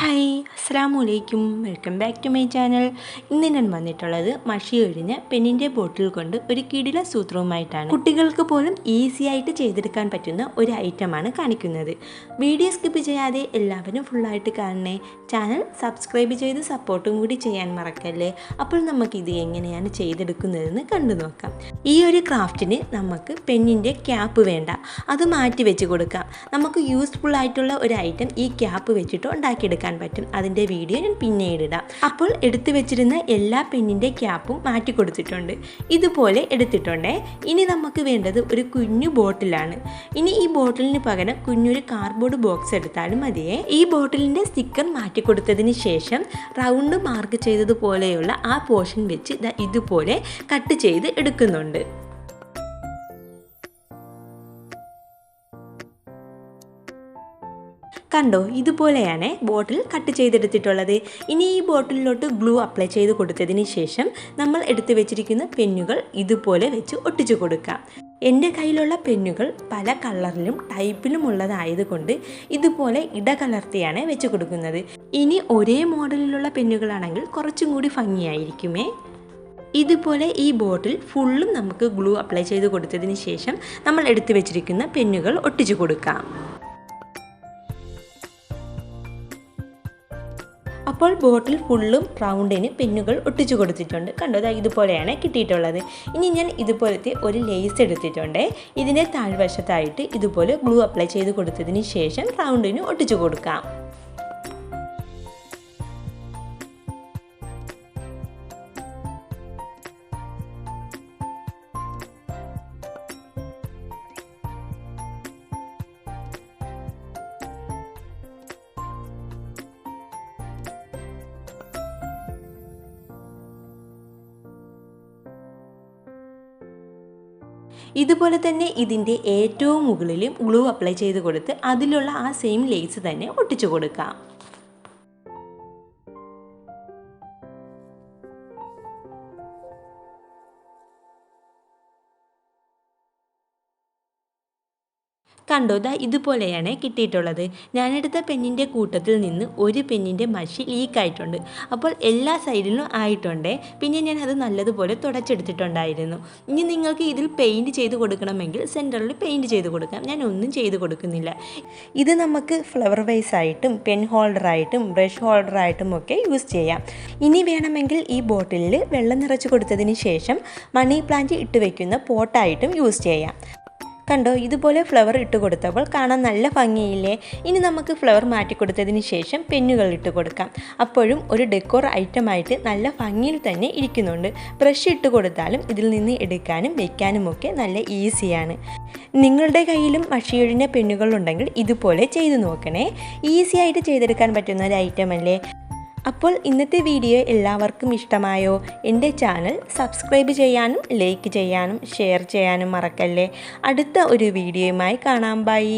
Hi അസ്സലാമലൈക്കും, welcome back to my channel. ഇന്ന് ഞാൻ വന്നിട്ടുള്ളത് മഷി ഒഴിഞ്ഞ പെന്നിൻ്റെ ബോട്ടിൽ കൊണ്ട് ഒരു കിടില സൂത്രവുമായിട്ടാണ്. കുട്ടികൾക്ക് പോലും ഈസി ആയിട്ട് ചെയ്തെടുക്കാൻ പറ്റുന്ന ഒരു ഐറ്റമാണ് കാണിക്കുന്നത്. വീഡിയോ സ്കിപ്പ് ചെയ്യാതെ എല്ലാവരും ഫുള്ളായിട്ട് കാണണേ. ചാനൽ സബ്സ്ക്രൈബ് ചെയ്ത് സപ്പോർട്ടും കൂടി ചെയ്യാൻ മറക്കല്ലേ. അപ്പോൾ നമുക്കിത് എങ്ങനെയാണ് ചെയ്തെടുക്കുന്നതെന്ന് കണ്ടു നോക്കാം. ഈ ഒരു ക്രാഫ്റ്റിന് നമുക്ക് പെന്നിൻ്റെ ക്യാപ്പ് വേണ്ട, അത് മാറ്റി വെച്ച് കൊടുക്കാം. നമുക്ക് യൂസ്ഫുൾ ആയിട്ടുള്ള ഒരു ഐറ്റം ഈ ക്യാപ്പ് വെച്ചിട്ട് ഉണ്ടാക്കിയെടുക്കാം പറ്റും. അതിൻ്റെ വീഡിയോ ഞാൻ പിന്നീട് ഇടാം. അപ്പോൾ എടുത്തു വെച്ചിരുന്ന എല്ലാ പെന്നിൻ്റെ ക്യാപ്പും മാറ്റി കൊടുത്തിട്ടുണ്ട്. ഇതുപോലെ എടുത്തിട്ടുണ്ടേ. ഇനി നമുക്ക് വേണ്ടത് ഒരു കുഞ്ഞു ബോട്ടിലാണ്. ഇനി ഈ ബോട്ടിലിന് പകരം കുഞ്ഞൊരു കാർഡ്ബോർഡ് ബോക്സ് എടുത്താലും മതിയേ. ഈ ബോട്ടിലിൻ്റെ സ്റ്റിക്കർ മാറ്റി കൊടുത്തതിന് ശേഷം റൗണ്ട് മാർക്ക് ചെയ്തതുപോലെയുള്ള ആ പോർഷൻ വെച്ച് ഇതുപോലെ കട്ട് ചെയ്ത് എടുക്കുന്നുണ്ട്. കണ്ടോ, ഇതുപോലെയാണ് ബോട്ടിൽ കട്ട് ചെയ്തെടുത്തിട്ടുള്ളത്. ഇനി ഈ ബോട്ടിലോട്ട് ഗ്ലൂ അപ്ലൈ ചെയ്ത് കൊടുത്തതിന് ശേഷം നമ്മൾ എടുത്തു വെച്ചിരിക്കുന്ന പെന്നുകൾ ഇതുപോലെ വെച്ച് ഒട്ടിച്ചു കൊടുക്കാം. എൻ്റെ കയ്യിലുള്ള പെന്നുകൾ പല കളറിലും ടൈപ്പിലും ഉള്ളതായതുകൊണ്ട് ഇതുപോലെ ഇടകലർത്തിയാണ് വെച്ച് കൊടുക്കുന്നത്. ഇനി ഒരേ മോഡലിലുള്ള പെന്നുകളാണെങ്കിൽ കുറച്ചും കൂടി ഭംഗിയായിരിക്കുമേ. ഇതുപോലെ ഈ ബോട്ടിൽ ഫുള്ളും നമുക്ക് ഗ്ലൂ അപ്ലൈ ചെയ്ത് കൊടുത്തതിന് ശേഷം നമ്മൾ എടുത്തു വെച്ചിരിക്കുന്ന പെന്നുകൾ ഒട്ടിച്ചു കൊടുക്കാം. അപ്പോൾ ബോട്ടിൽ ഫുള്ളും റൗണ്ടിന് പെന്നുകൾ ഒട്ടിച്ചു കൊടുത്തിട്ടുണ്ട്. കണ്ടോ, ഇതുപോലെയാണ് കിട്ടിയിട്ടുള്ളത്. ഇനി ഞാൻ ഇതുപോലത്തെ ഒരു ലേസ് എടുത്തിട്ടുണ്ട്. ഇതിൻ്റെ താഴ്വശത്തായിട്ട് ഇതുപോലെ ഗ്ലൂ അപ്ലൈ ചെയ്ത് കൊടുത്തതിന് ശേഷം റൗണ്ടിന് ഒട്ടിച്ചു കൊടുക്കാം. ഇതുപോലെ തന്നെ ഇതിൻ്റെ ഏറ്റവും മുകളിലും ഗ്ലൂ അപ്ലൈ ചെയ്ത് കൊടുത്ത് അതിലുള്ള ആ സെയിം ലേസ് തന്നെ ഒട്ടിച്ചു കൊടുക്കാം. കണ്ടോ, ഇതുപോലെയാണ് കിട്ടിയിട്ടുള്ളത്. ഞാനെടുത്ത പെന്നിൻ്റെ കൂട്ടത്തിൽ നിന്ന് ഒരു പെന്നിൻ്റെ മഷി ലീക്കായിട്ടുണ്ട്. അപ്പോൾ എല്ലാ സൈഡിലും ആയിട്ടുണ്ട്. പിന്നെ ഞാൻ അത് നല്ലതുപോലെ തുടച്ചെടുത്തിട്ടുണ്ടായിരുന്നു. ഇനി നിങ്ങൾക്ക് ഇതിൽ പെയിൻറ്റ് ചെയ്ത് കൊടുക്കണമെങ്കിൽ സെൻറ്ററിൽ പെയിൻറ്റ് ചെയ്ത് കൊടുക്കാം. ഞാൻ ഒന്നും ചെയ്ത് കൊടുക്കുന്നില്ല. ഇത് നമുക്ക് ഫ്ലവർ വൈസ് ആയിട്ടും പെൻ ഹോൾഡറായിട്ടും ബ്രഷ് ഹോൾഡറായിട്ടും ഒക്കെ യൂസ് ചെയ്യാം. ഇനി വേണമെങ്കിൽ ഈ ബോട്ടിലിൽ വെള്ളം നിറച്ച് കൊടുത്തതിന് ശേഷം മണി പ്ലാന്റ് ഇട്ട് വയ്ക്കുന്ന പോട്ടായിട്ടും യൂസ് ചെയ്യാം. കണ്ടോ, ഇതുപോലെ ഫ്ലവർ ഇട്ട് കൊടുത്തപ്പോൾ കാണാൻ നല്ല ഭംഗിയില്ലേ. ഇനി നമുക്ക് ഫ്ലവർ മാറ്റി കൊടുത്തതിന് ശേഷം പെന്നുകൾ ഇട്ട് കൊടുക്കാം. അപ്പോഴും ഒരു ഡെക്കോർ ഐറ്റമായിട്ട് നല്ല ഭംഗിയിൽ തന്നെ ഇരിക്കുന്നുണ്ട്. ബ്രഷ് ഇട്ട് കൊടുത്താലും ഇതിൽ നിന്ന് എടുക്കാനും വയ്ക്കാനുമൊക്കെ നല്ല ഈസിയാണ്. നിങ്ങളുടെ കയ്യിലും മഷിയൊഴിഞ്ഞ പെന്നുകൾ ഉണ്ടെങ്കിൽ ഇതുപോലെ ചെയ്തു നോക്കണേ. ഈസി ആയിട്ട് ചെയ്തെടുക്കാൻ പറ്റുന്ന ഒരു ഐറ്റം അല്ലേ. അപ്പോൾ ഇന്നത്തെ വീഡിയോ എല്ലാവർക്കും ഇഷ്ടമായോ? എൻ്റെ ചാനൽ സബ്സ്ക്രൈബ് ചെയ്യാനും ലൈക്ക് ചെയ്യാനും ഷെയർ ചെയ്യാനും മറക്കല്ലേ. അടുത്ത ഒരു വീഡിയോയുമായി കാണാം. ബൈ.